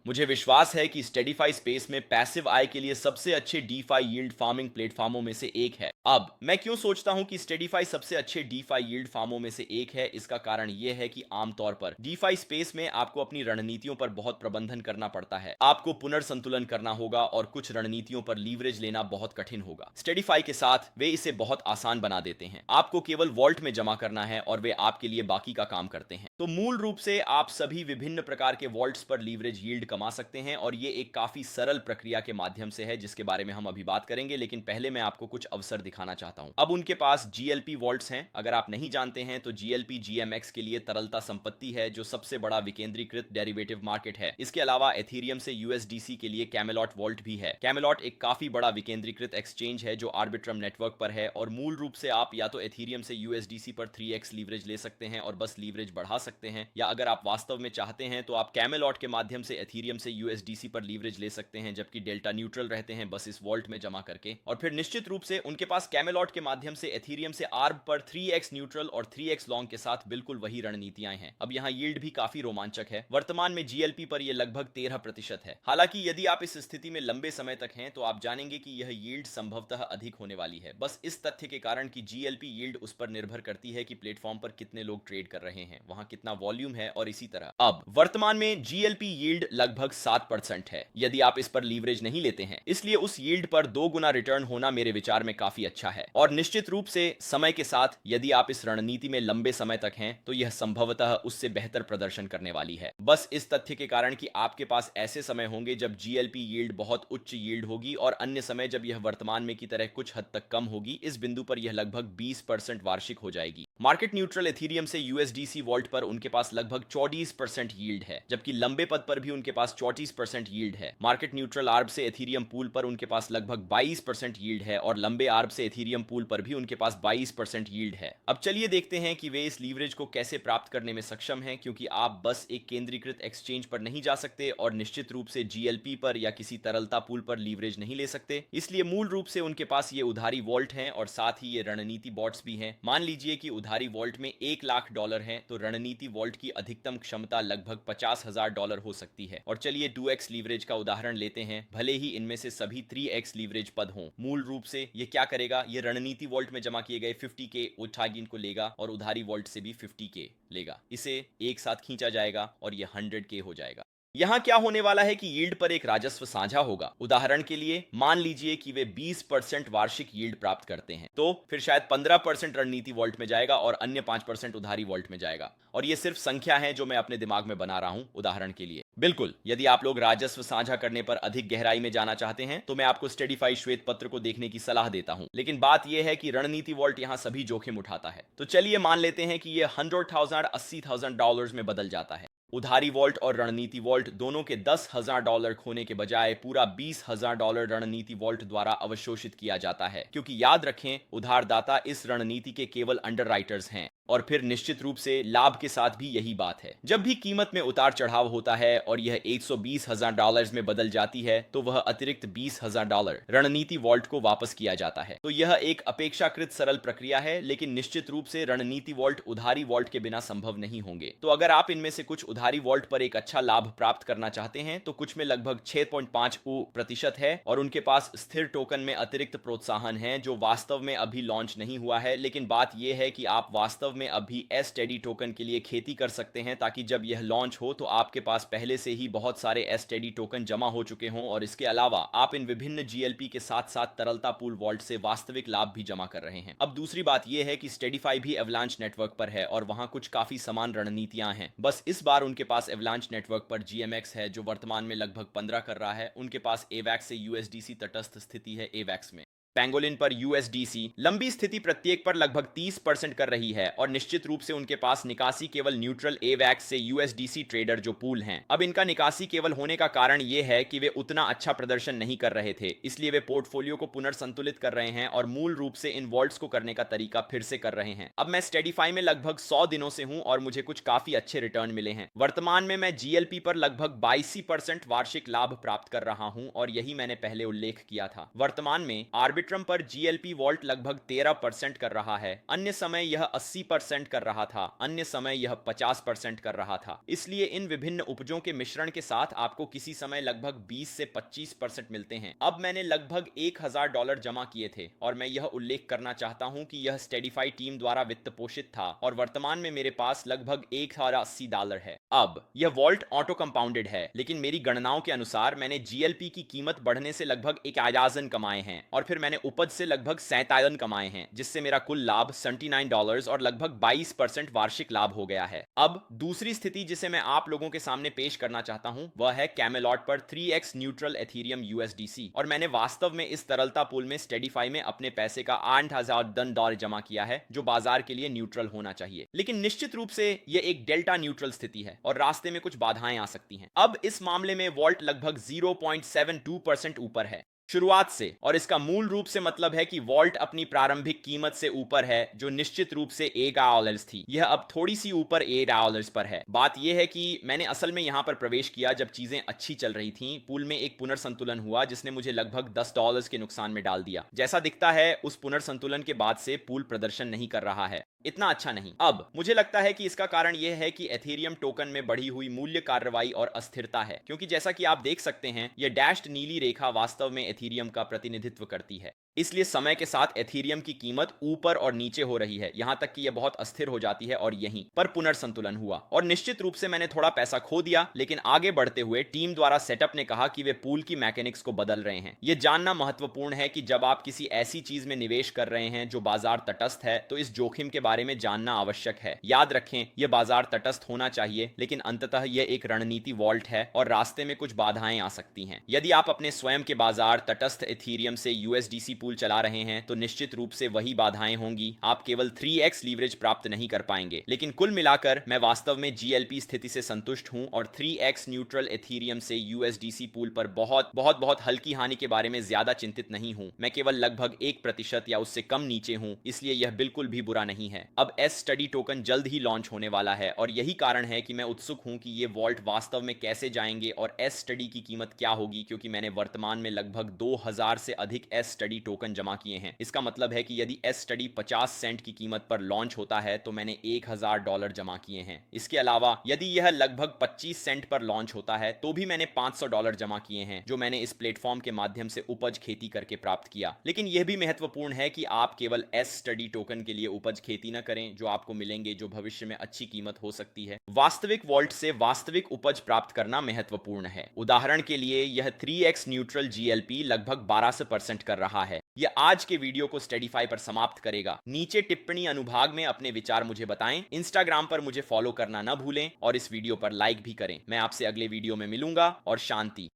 मुझे विश्वास है कि स्टेडीफाई स्पेस में पैसिव आय के लिए सबसे अच्छे डीफाई यील्ड फार्मिंग प्लेटफॉर्मों में से एक है। अब मैं क्यों सोचता हूं कि स्टेडीफाई सबसे अच्छे डीफाई यील्ड फार्मों में से एक है, इसका कारण यह है कि आमतौर पर डीफाई स्पेस में आपको अपनी रणनीतियों पर बहुत प्रबंधन करना पड़ता है। आपको पुनर्संतुलन करना होगा और कुछ रणनीतियों पर लीवरेज लेना बहुत कठिन होगा। स्टेडीफाई के साथ वे इसे बहुत आसान बना देते हैं। आपको केवल वॉल्ट में जमा करना है और वे आपके लिए बाकी का काम करते हैं। तो मूल रूप से आप सभी विभिन्न प्रकार के वॉल्ट्स पर लीवरेज यील्ड कमा सकते हैं और ये एक काफी सरल प्रक्रिया के माध्यम से है, जिसके बारे में हम अभी बात करेंगे। लेकिन पहले मैं आपको कुछ अवसर दिखाना चाहता हूं। अब उनके पास जीएलपी वॉल्ट्स हैं। अगर आप नहीं जानते हैं तो जीएलपी जीएमएक्स के लिए तरलता संपत्ति है, जो सबसे बड़ा विकेंद्रीकृत डेरिवेटिव मार्केट है। इसके अलावा एथीरियम से यूएसडीसी के लिए कैमेलॉट वॉल्ट भी है। कैमेलॉट एक काफी बड़ा विकेंद्रीकृत एक्सचेंज है जो आर्बिट्रम नेटवर्क पर है, और मूल रूप से आप या तो एथीरियम से यूएसडीसी पर 3x लीवरेज ले सकते हैं और बस लीवरेज बढ़ा सकते हैं, या अगर आप वास्तव में चाहते हैं तो आप कैमेलॉट के माध्यम से एथीरियम से यूएसडीसी पर लीवरेज ले सकते हैं, जबकि डेल्टा न्यूट्रल रहते हैं बस इस वॉल्ट में जमा करके। और फिर निश्चित रूप से उनके पास कैमेलॉट के माध्यम से एथीरियम से आर्ब पर 3x न्यूट्रल और 3x लॉन्ग के साथ बिल्कुल वही रणनीतियां हैं। अब यहां यील्ड भी काफी रोमांचक है। वर्तमान में जीएलपी पर यह लगभग 13% है। हालांकि यदि आप इस स्थिति में लंबे समय तक हैं तो आप जानेंगे कि यह यील्ड संभवतः अधिक होने वाली है, बस इस तथ्य के कारण कि जीएलपी यील्ड उस पर निर्भर करती है कि प्लेटफॉर्म पर कितने लोग ट्रेड कर रहे हैं, वहां कितना वॉल्यूम है और इसी तरह। अब वर्तमान में जीएलपी यील्ड लगभग 7% है यदि आप इस पर लीवरेज नहीं लेते हैं, इसलिए उस यील्ड पर 2 गुना रिटर्न होना मेरे विचार में काफी अच्छा है। और निश्चित रूप से समय के साथ यदि आप इस रणनीति में लंबे समय तक हैं तो यह संभवतः उससे बेहतर प्रदर्शन करने वाली है, बस इस तथ्य के कारण कि आपके पास ऐसे समय होंगे जब जीएलपी यील्ड बहुत उच्च यील्ड होगी और अन्य समय जब यह वर्तमान में की तरह कुछ हद तक कम होगी। इस बिंदु पर यह लगभग 20% वार्षिक हो जाएगी। मार्केट न्यूट्रल एथीरियम से यूएसडीसी वॉल्ट पर उनके पास लगभग 34% यील्ड है, जबकि लंबे पद पर भी उनके पास 34% यील्ड है। मार्केट न्यूट्रल आर्ब से एथीरियम पूल पर उनके पास लगभग 22% यील्ड है और लंबे आर्ब से एथीरियम पूल पर भी उनके पास 22% यील्ड है। अब चलिए देखते हैं कि वे इस लीवरेज को कैसे प्राप्त करने में सक्षम हैं, क्योंकि आप बस एक केंद्रीकृत एक्सचेंज पर नहीं जा सकते और निश्चित रूप से जीएलपी पर या किसी तरलता पूल पर लीवरेज नहीं ले सकते। इसलिए मूल रूप से उनके पास ये उधारी वॉल्ट हैं और साथ ही ये रणनीति बॉट्स भी हैं। मान लीजिए कि उधारी वॉल्ट में $1,00,000 है, तो रणनीति वॉल्ट की अधिकतम क्षमता लगभग $50,000 हो सकती है। और चलिए 2x लीवरेज का उदाहरण लेते हैं, भले ही इनमें से सभी 3x लीवरेज पद हों। मूल रूप से ये क्या करेगा, ये रणनीति वॉल्ट में जमा किए गए 50K उठागिन को लेगा और उधारी वॉल्ट से भी 50K लेगा, इसे एक साथ खींचा जाएगा और ये 100K हो जाएगा। यहां क्या होने वाला है कि यील्ड पर एक राजस्व साझा होगा। उदाहरण के लिए मान लीजिए कि वे 20% वार्षिक यील्ड प्राप्त करते हैं, तो फिर शायद 15% रणनीति वॉल्ट में जाएगा और अन्य 5% उधारी वॉल्ट में जाएगा। और ये सिर्फ संख्या है जो मैं अपने दिमाग में बना रहा हूं उदाहरण के लिए। बिल्कुल, यदि आप लोग राजस्व साझा करने पर अधिक गहराई में जाना चाहते हैं तो मैं आपको स्टेडीफाई श्वेत पत्र को देखने की सलाह देता हूं। लेकिन बात यह है कि रणनीति वॉल्ट यहां सभी जोखिम उठाता है। तो चलिए मान लेते हैं कि यह $100,000 में बदल जाता है। उधारी वॉल्ट और रणनीति वॉल्ट दोनों के $10,000 खोने के बजाय पूरा $20,000 रणनीति वॉल्ट द्वारा अवशोषित किया जाता है, क्योंकि याद रखें उधारदाता इस रणनीति के केवल अंडरराइटर्स हैं। और फिर निश्चित रूप से लाभ के साथ भी यही बात है। जब भी कीमत में उतार चढ़ाव होता है और यह $120,000 में बदल जाती है तो वह अतिरिक्त $20,000 रणनीति वॉल्ट को वापस किया जाता है। तो यह एक अपेक्षाकृत सरल प्रक्रिया है, लेकिन निश्चित रूप से रणनीति वॉल्ट उधारी वॉल्ट के बिना संभव नहीं होंगे। तो अगर आप इनमें से कुछ उधारी वॉल्ट पर एक अच्छा लाभ प्राप्त करना चाहते हैं तो कुछ में लगभग 6.5% है और उनके पास स्थिर टोकन में अतिरिक्त प्रोत्साहन है जो वास्तव में अभी लॉन्च नहीं हुआ है। लेकिन बात यह है कि आप वास्तव में अभी एसटेडी टोकन के लिए खेती कर सकते हैं, ताकि जब यह लॉन्च हो तो आपके पास पहले से ही बहुत सारे एसटेडी टोकन जमा हो चुके हों। और इसके अलावा आप इन विभिन्न जीएलपी के साथ साथ तरलता पूल वॉल्ट से वास्तविक लाभ भी जमा कर रहे हैं। अब दूसरी बात यह है कि स्टेडीफाई भी एवलांच नेटवर्क पर है और वहां कुछ काफी समान रणनीतियां हैं। बस इस बार उनके पास एवलांच नेटवर्क पर जीएमएक्स है जो वर्तमान में लगभग 15 कर रहा है। उनके पास एवैक्स से यूएसडीसी तटस्थ स्थिति है एवैक्स में। पैंगोलिन पर यूएसडीसी लंबी स्थिति प्रत्येक पर लगभग 30% कर रही है और निश्चित रूप से उनके पास निकासी केवल न्यूट्रल एवैक्स से यूएसडीसी ट्रेडर जो पूल हैं। अब इनका निकासी केवल होने का कारण यह है कि वे उतना अच्छा प्रदर्शन नहीं कर रहे थे, इसलिए वे पोर्टफोलियो को पुनर्संतुलित कर रहे हैं और मूल रूप से इन वॉल्ट्स को करने का तरीका फिर से कर रहे हैं। अब मैं स्टेडीफाई में लगभग 100 दिनों से हूं और मुझे कुछ काफी अच्छे रिटर्न मिले हैं। वर्तमान में मैं जीएलपी पर लगभग 22% वार्षिक लाभ प्राप्त कर रहा हूं और यही मैंने पहले उल्लेख किया था। वर्तमान में आर्बिट आर्बिट्रम पर जीएलपी वॉल्ट लगभग 13% कर रहा है, अन्य समय यह 80% कर रहा था, अन्य समय यह 50% कर रहा था। इसलिए इन विभिन्न उपजों के मिश्रण के साथ आपको किसी समय लगभग 20 से 25% मिलते हैं। अब मैंने लगभग $1000 जमा किए थे और मैं यह उल्लेख करना चाहता हूं कि यह स्टेडिफाई टीम द्वारा वित्त पोषित था और वर्तमान में मेरे पास लगभग $1080 है। अब यह वॉल्ट ऑटो कंपाउंडेड है, लेकिन मेरी गणनाओं के अनुसार मैंने जीएलपी की कीमत बढ़ने से लगभग 81 कमाए हैं और फिर मैंने उपज से लगभग 47 कमाए हैं, जिससे मेरा कुल लाभ $79 और लगभग 22% वार्षिक लाभ हो गया है। अब दूसरी स्थिति जिसे मैं आप लोगों के सामने पेश करना चाहता हूं वह है कैमेलॉट पर 3x न्यूट्रल एथेरियम यूएसडीसी, और मैंने वास्तव में इस तरलता पूल में स्टेडिफाई में अपने पैसे का $8000 जमा किया है, जो बाजार के लिए न्यूट्रल होना चाहिए। लेकिन निश्चित रूप से यह एक डेल्टा न्यूट्रल स्थिति है और रास्ते में कुछ बाधाएं आ सकती हैं। अब इस मामले में वॉल्ट लगभग 0.72% ऊपर है शुरुआत से, और इसका मूल रूप से मतलब है कि वॉल्ट अपनी प्रारंभिक कीमत से ऊपर है, जो निश्चित रूप से $1 थी। यह अब थोड़ी सी ऊपर $8 पर है। बात यह है कि मैंने असल में यहां पर प्रवेश किया जब चीजें अच्छी चल रही थीं। पूल में एक पुनर्संतुलन हुआ जिसने मुझे लगभग $10 के नुकसान में डाल दिया। जैसा दिखता है उस पुनर्संतुलन के बाद से पूल प्रदर्शन नहीं कर रहा है, इतना अच्छा नहीं। अब मुझे लगता है कि इसका कारण यह है कि एथेरियम टोकन में बढ़ी हुई मूल्य कार्रवाई और अस्थिरता है, क्योंकि जैसा कि आप देख सकते हैं यह डैश्ड नीली रेखा वास्तव में एथेरियम का प्रतिनिधित्व करती है। इसलिए समय के साथ एथेरियम की कीमत ऊपर और नीचे हो रही है, यहां तक कि यह बहुत अस्थिर हो जाती है और यहीं पर पुनर्संतुलन हुआ और निश्चित रूप से मैंने थोड़ा पैसा खो दिया। लेकिन आगे बढ़ते हुए टीम द्वारा सेटअप ने कहा कि वे पूल की मैकेनिक्स को बदल रहे हैं। यह जानना महत्वपूर्ण है कि जब आप किसी ऐसी चीज में निवेश कर रहे हैं जो बाजार तटस्थ है, तो इस जोखिम के बारे में जानना आवश्यक है। याद रखें, यह बाजार तटस्थ होना चाहिए, लेकिन अंततः यह एक रणनीति वॉल्ट है और रास्ते में कुछ बाधाएं आ सकती हैं। यदि आप अपने स्वयं के बाजार तटस्थ एथेरियम से यूएसडीसी पूल चला रहे हैं तो निश्चित रूप से वही बाधाएं होंगी। आप केवल 3x लीवरेज प्राप्त नहीं कर पाएंगे। लेकिन कुल मिलाकर मैं वास्तव में जीएलपी स्थिति से संतुष्ट हूं और 3x न्यूट्रल एथेरियम से यूएसडीसी पूल पर बहुत हल्की हानि के बारे में ज्यादा चिंतित नहीं हूं। मैं केवल लगभग 1% या उससे कम नीचे हूं, इसलिए यह बिल्कुल भी बुरा नहीं है। अब एस स्टडी टोकन जल्द ही लॉन्च होने वाला है और यही कारण है कि मैं उत्सुक हूं कि ये वॉल्ट वास्तव में कैसे जाएंगे और एस स्टडी की कीमत क्या होगी, क्योंकि मैंने वर्तमान में लगभग 2000 से अधिक एस स्टडी टोकन जमा किए हैं। इसका मतलब है कि यदि एस स्टडी 50 सेंट की कीमत पर लॉन्च होता है तो मैंने $1000 जमा किए हैं। इसके अलावा यदि यह लगभग 25 सेंट पर लॉन्च होता है तो भी मैंने $500 जमा किए हैं, जो मैंने इस प्लेटफॉर्म के माध्यम से उपज खेती करके प्राप्त किया। लेकिन यह भी महत्वपूर्ण है कि आप केवल एस स्टडी टोकन के लिए उपज खेती न करें, जो आपको मिलेंगे जो भविष्य में अच्छी कीमत हो सकती है। वास्तविक वॉल्ट से वास्तविक उपज प्राप्त करना महत्वपूर्ण है। उदाहरण के लिए यह 3x न्यूट्रल जीएलपी लगभग 12% कर रहा है। यह आज के वीडियो को स्टेडिफाई पर समाप्त करेगा। नीचे टिप्पणी अनुभाग में अपने विचार मुझे बताएं। इंस्टाग्राम पर मुझे फॉलो करना न भूलें और इस वीडियो पर लाइक भी करें। मैं आपसे अगले वीडियो में मिलूंगा और शांति।